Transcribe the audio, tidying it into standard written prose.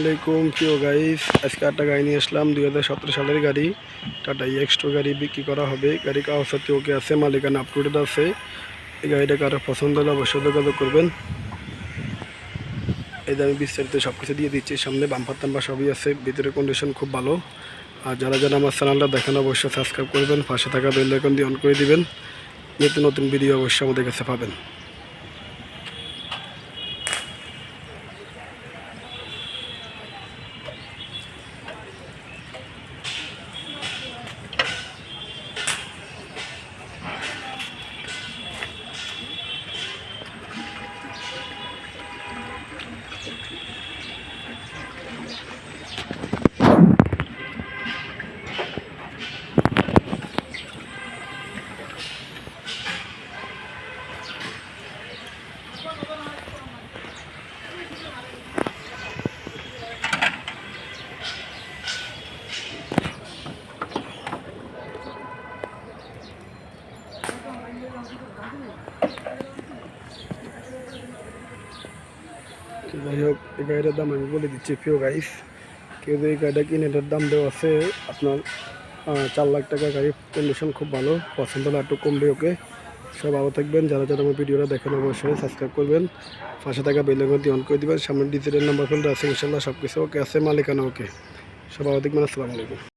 আলাইকুম প্রিয় গাইস, আজকে একটা গাড়ি নিয়ে আসলাম 2017 সালের গাড়ি টাটা এক্সট্রো গাড়ি বিক্রি করা হবে। গাড়ি কাগজপত্র ওকে আছে, মালিকানা আপটুডেট আছে। এই গাড়িটা কারো পছন্দ হলে অবশ্যই যোগাযোগ করবেন। এই যে আমি বিস্তারিত সব কিছু দিয়ে দিচ্ছি, সামনে বাম্পার টাম্পার সবই আছে, ভিতরে কন্ডিশন খুব ভালো। আর যারা যারা আমার চ্যানেলটা দেখেন অবশ্যই সাবস্ক্রাইব করবেন, পাশে থাকা বেল আইকন দিয়ে অন করে দিবেন। নিত্য নতুন ভিডিও অবশ্যই আমাদের কাছে পাবেন। যাই হোক, এই গাড়িটার দাম আমি বলে দিচ্ছি প্রিয় গাইস। কেউ যদি এই গাড়িটা কিনে, এটার দাম দেওয়া আছে আপনার 4 লাখ টাকা। গাড়ির কন্ডিশন খুব ভালো, পছন্দ হলে একটু কমবে ওকে। সব ভালো থাকবেন। যারা যারা আমার ভিডিওটা দেখেন অবশ্যই সাবস্ক্রাইব করবেন, পাশে থাকা বেল আইকনটি অন করে দেবেন। সামনে ডিজিটাল নাম্বার ফোনটা আছে, ইনশাল্লাহ সব কিছু ওকে আছে, মালিকানা ওকে। সব ভালো থাকবেন। আসসালামু আলাইকুম।